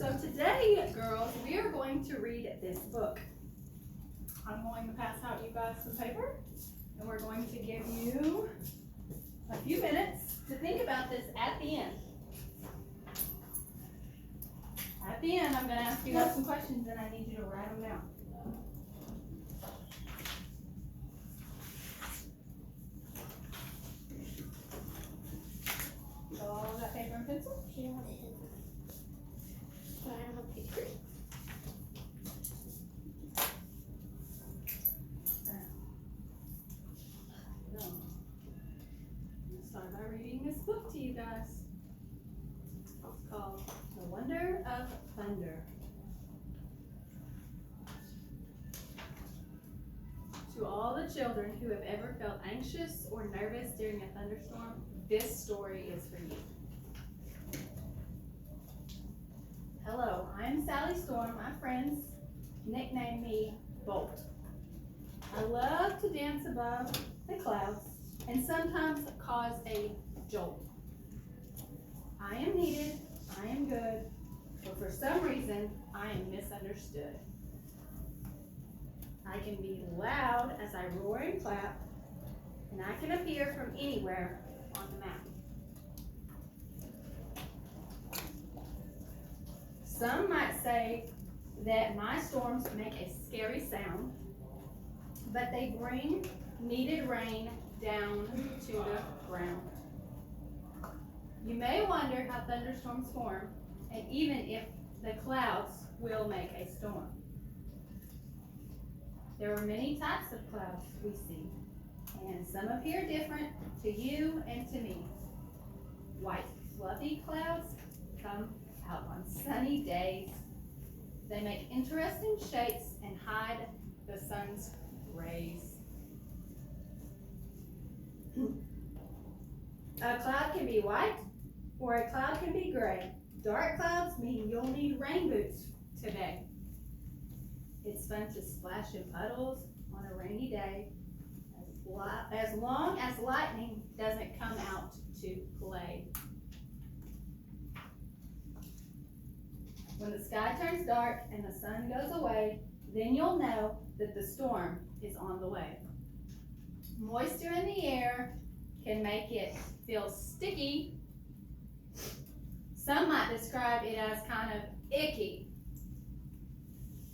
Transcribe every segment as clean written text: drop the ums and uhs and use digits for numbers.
So today, girls, we are going to read this book. I'm going to pass out you guys some paper, and we're going to give you a few minutes to think about this at the end. At the end, I'm going to ask you guys some questions, and I need you to write them down. So all got paper and pencil? She wants pencil. But I don't have paper. I'll start by reading this book to you guys. It's called The Wonder of Thunder. To all the children who have ever felt anxious or nervous during a thunderstorm, this story is for you. Hello, I am Sally Storm. My friends nickname me Bolt. I love to dance above the clouds and sometimes cause a jolt. I am needed, I am good, but for some reason, I am misunderstood. I can be loud as I roar and clap, and I can appear from anywhere on the map. Some might say that my storms make a scary sound, but they bring needed rain down to the ground. You may wonder how thunderstorms form, and even if the clouds will make a storm. There are many types of clouds we see, and some appear different to you and to me. White, fluffy clouds come out on sunny days. They make interesting shapes and hide the sun's rays. A cloud can be white, or a cloud can be gray. Dark clouds mean you'll need rain boots today. It's fun to splash in puddles on a rainy day, as long as lightning doesn't come out to play. When the sky turns dark and the sun goes away, then you'll know that the storm is on the way. Moisture in the air can make it feel sticky. Some might describe it as kind of icky.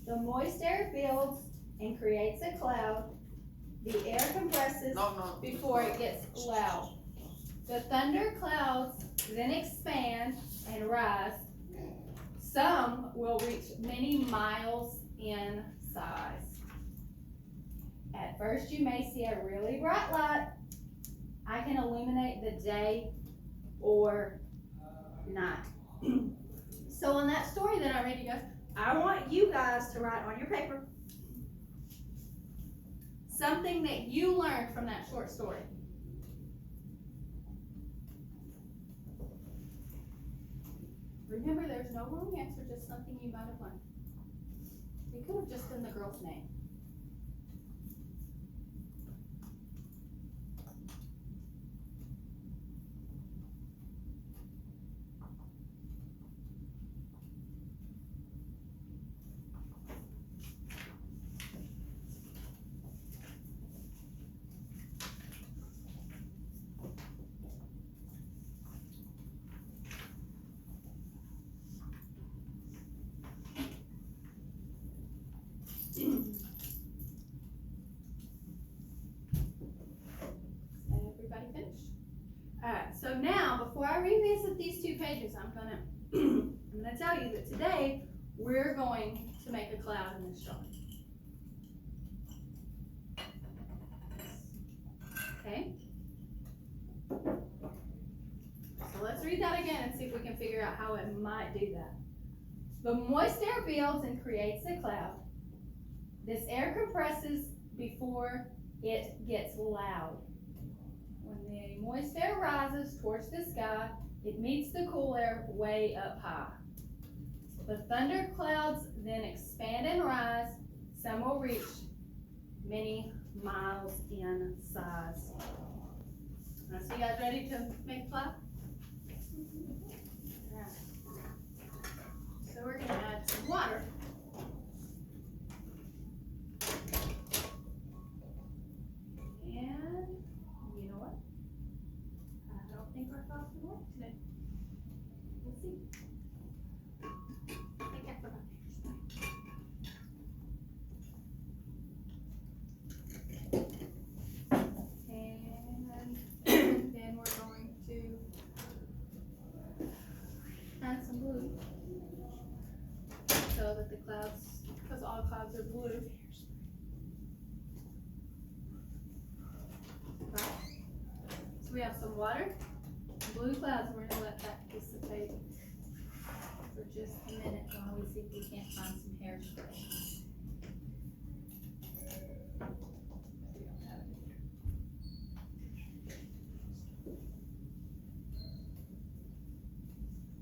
The moist air builds and creates a cloud. The air compresses before it gets loud. The thunder clouds then expand and rise. Some will reach many miles in size. At first you may see a really bright light. I can illuminate the day or night. So on that story that I read you guys, I want you guys to write on your paper something that you learned from that short story. Remember, there's no wrong answer, just something you might have learned. It could have just been the girl's name. Everybody finished? Alright, so now before I revisit these two pages, I'm gonna tell you that today we're going to make a cloud in this jar. Okay? So let's read that again and see if we can figure out how it might do that. The moist air builds and creates a cloud. This air compresses before it gets loud. When the moist air rises towards the sky, it meets the cool air way up high. The thunder clouds then expand and rise. Some will reach many miles in size. Now, so you guys ready to make a cloud? Right. So we're going see. I think I forgot and then we're going to add some blue so that the clouds, because all clouds are blue. Right. So we have some water, blue clouds. We're gonna let that dissipate for just a minute while we see if we can't find some hairspray. We don't have it here.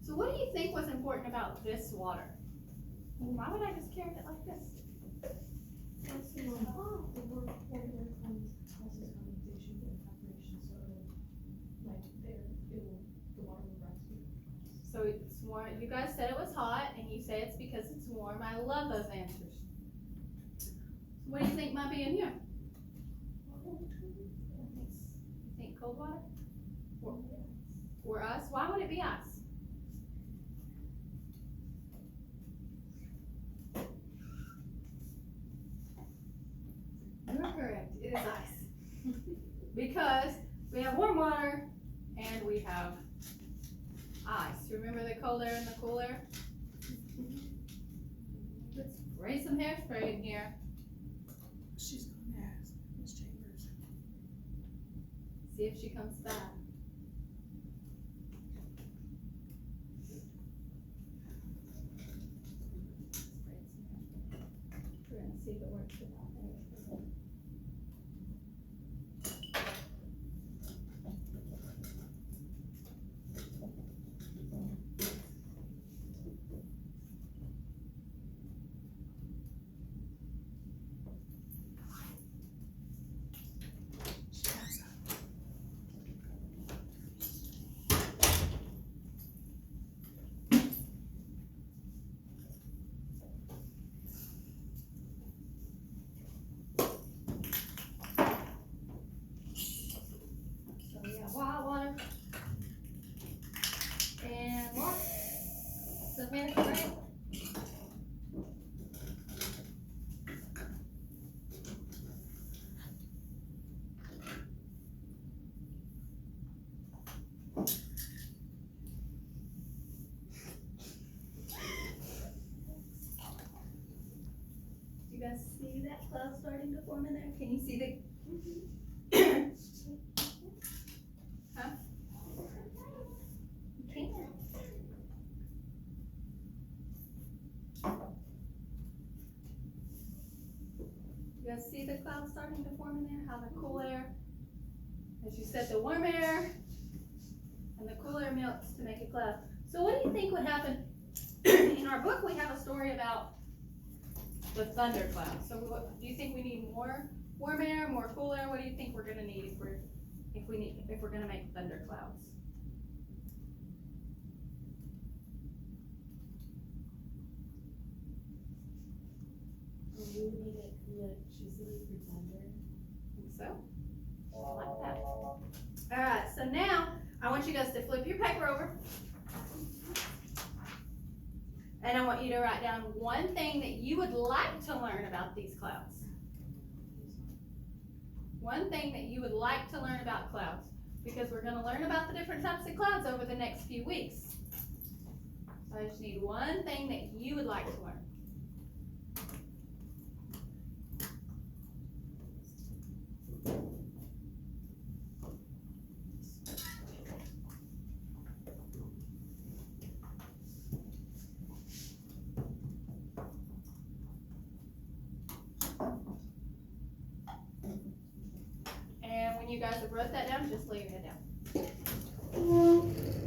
So what do you think was important about this water? Why would I just carry it like this? So it's warm. You guys said it was hot, and you say it's because it's warm. I love those answers. What do you think might be in here? You think cold water? Or us? Why would it be ice? You're correct. It is ice. Because we have warm water and we have ice. Remember the cold air and the cool air? Let's spray some hairspray in here. She's gonna ask Miss Chambers. See if she comes back. We're gonna see if it works without hairspray. So we got wild water and what? Some hairspray. You guys see that cloud starting to form in there? Can you see the? Huh? You can. You guys see the clouds starting to form in there? How the cool air, as you said, the warm air and the cool air melts to make a cloud. So what do you think would happen? In our book, we have a story about the thundercloud. So what, do you think we need more warm air, more cool air? What do you think we're gonna need if we're gonna make thunderclouds? We would need electricity for thunder. Think so? I like that. All right, so now I want you guys to flip your paper over. And I want you to write down one thing that you would like to learn about these clouds. One thing that you would like to learn about clouds. Because we're going to learn about the different types of clouds over the next few weeks. So I just need one thing that you would like to learn. And when you guys have wrote that down, just lay your head down.